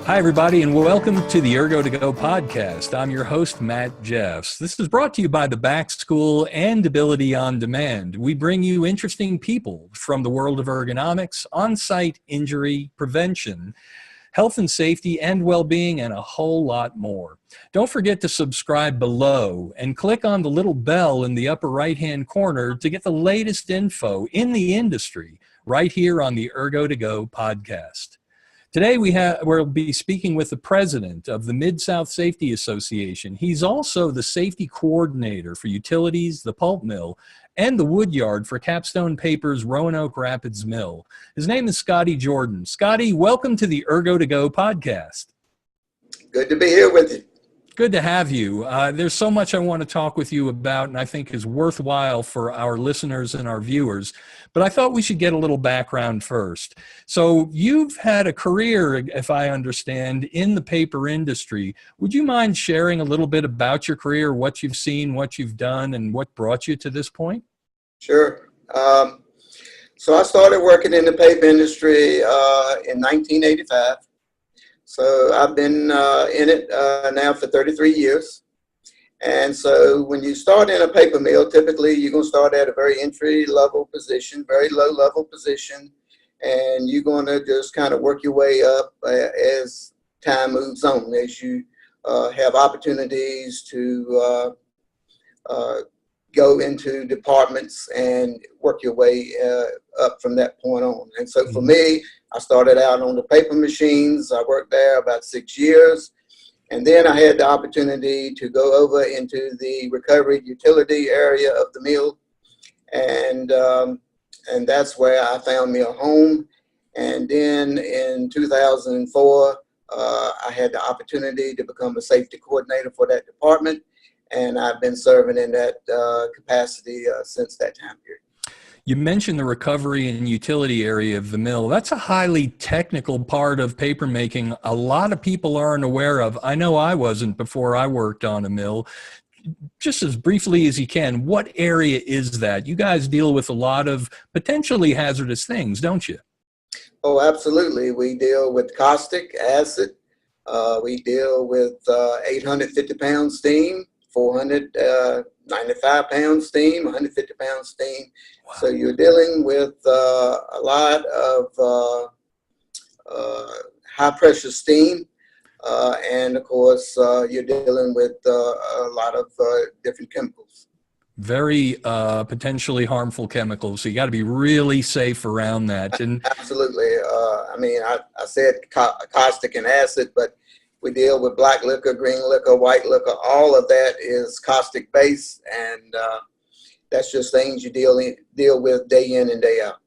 Hi, everybody, and welcome to the Ergo2go Podcast. I'm your host, Matt Jeffs. This is brought to you by the Back School and Ability on Demand. We bring you interesting people from the world of ergonomics, on-site injury prevention, health and safety and well-being, and a whole lot more. Don't forget to subscribe below and click on the little bell in the upper right-hand corner to get the latest info in the industry right here on the Ergo2go Podcast. Today we'll be speaking with the president of the Mid-South Safety Association. He's also the safety coordinator for utilities, the pulp mill, and the wood yard for Kapstone Paper's Roanoke Rapids mill. His name is Scottie Jordan. Scottie, welcome to the Ergo2go Podcast. Good to be here with you. Good to have you. There's so much I want to talk with you about and I think is worthwhile for our listeners and our viewers, but I thought we should get a little background first. So you've had a career, if I understand, in the paper industry. Would you mind sharing a little bit about your career, what you've seen, what you've done, and what brought you to this point? Sure. So I started working in the paper industry in 1985. So I've been in it now for 33 years. And so when you start in a paper mill, typically you're going to start at a very entry-level position, very low-level position, and you're going to just kind of work your way up as time moves on, as you have opportunities to go into departments and work your way up from that point on. And so for me, I started out on the paper machines. I worked there about 6 years. And then I had the opportunity to go over into the recovery utility area of the mill. And that's where I found me a home. And then in 2004, I had the opportunity to become a safety coordinator for that department. And I've been serving in that capacity since that time period. You mentioned the recovery and utility area of the mill. That's a highly technical part of paper making a lot of people aren't aware of. I know I wasn't before I worked on a mill. Just as briefly as you can, what area is that? You guys deal with a lot of potentially hazardous things, don't you? Oh, absolutely. We deal with caustic, acid. We deal with 850-pound steam, 495-pound steam, 150-pound steam. Wow. So you're dealing with a lot of high-pressure steam, and of course, you're dealing with a lot of different chemicals. Very potentially harmful chemicals. So you got to be really safe around that. And absolutely. I mean, I said caustic and acid, but we deal with black liquor, green liquor, white liquor. All of that is caustic based, and that's just things you deal with day in and day out.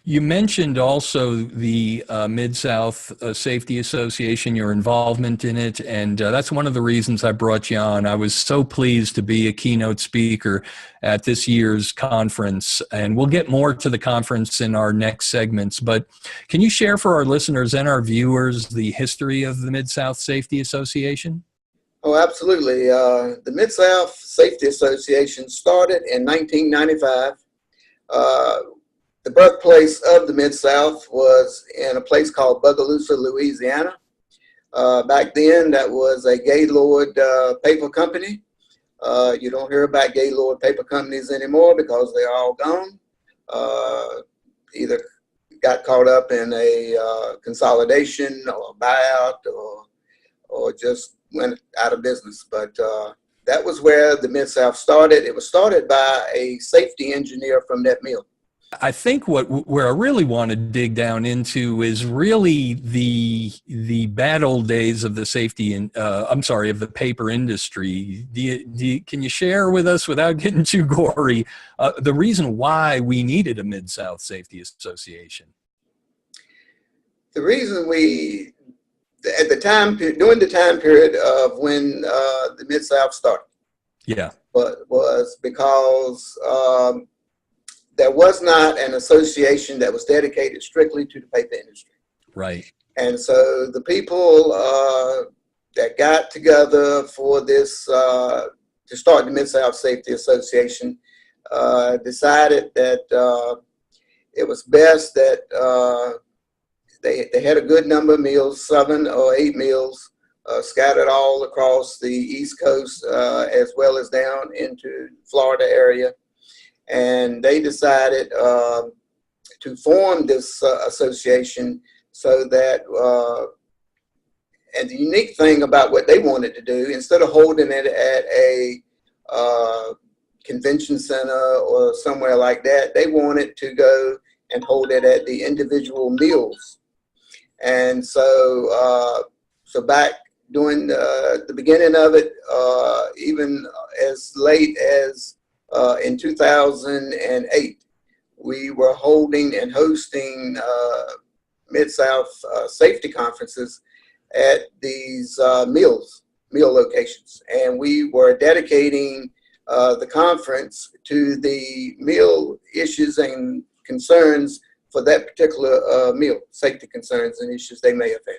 You mentioned also the Mid-South Safety Association, your involvement in it, and that's one of the reasons I brought you on. I was so pleased to be a keynote speaker at this year's conference, and we'll get more to the conference in our next segments, but can you share for our listeners and our viewers the history of the Mid-South Safety Association? Oh, absolutely. The Mid-South Safety Association started in 1995. The birthplace of the Mid-South was in a place called Bogalusa, Louisiana. Back then, that was a Gaylord paper company. You don't hear about Gaylord paper companies anymore because they're all gone. Either got caught up in a consolidation or a buyout or just went out of business. But that was where the Mid-South started. It was started by a safety engineer from that mill. I think where I really want to dig down into is really the bad old days of the safety and of the paper industry. Can you share with us, without getting too gory, the reason why we needed a Mid-South Safety Association? The reason during the time period of when the Mid-South started, was because there was not an association that was dedicated strictly to the paper industry. Right. And so the people that got together for this, to start the Mid-South Safety Association, decided that it was best that they had a good number of mills, 7 or 8 mills, scattered all across the East Coast, as well as down into Florida area. And they decided to form this association so that, and the unique thing about what they wanted to do, instead of holding it at a convention center or somewhere like that, they wanted to go and hold it at the individual mills. And so, so back during the beginning of it, even as late as in 2008, we were holding and hosting Mid-South safety conferences at these mill locations. And we were dedicating the conference to the mill issues and concerns for that particular mill, safety concerns and issues they may have had.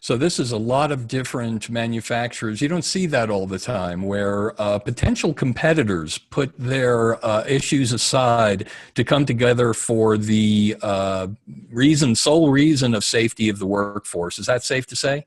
So this is a lot of different manufacturers. You don't see that all the time, where potential competitors put their issues aside to come together for the sole reason of safety of the workforce. Is that safe to say?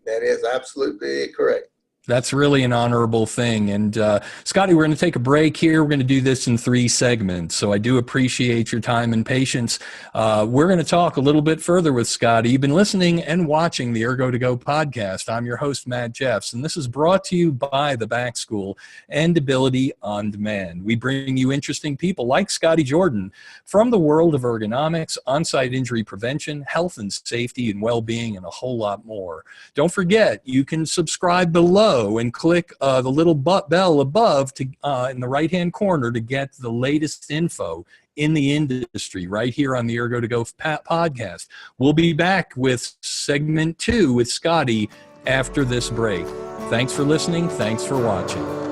That is absolutely correct. That's really an honorable thing. And Scottie, we're going to take a break here. We're going to do this in 3 segments. So I do appreciate your time and patience. We're going to talk a little bit further with Scottie. You've been listening and watching the Ergo2go podcast. I'm your host, Matt Jeffs, and this is brought to you by the Back School and Ability on Demand. We bring you interesting people like Scottie Jordan from the world of ergonomics, on-site injury prevention, health and safety and well-being, and a whole lot more. Don't forget, you can subscribe below and click the little bell above to in the right-hand corner to get the latest info in the industry right here on the Ergo2go podcast. We'll be back with segment 2 with Scottie after this break. Thanks for listening. Thanks for watching.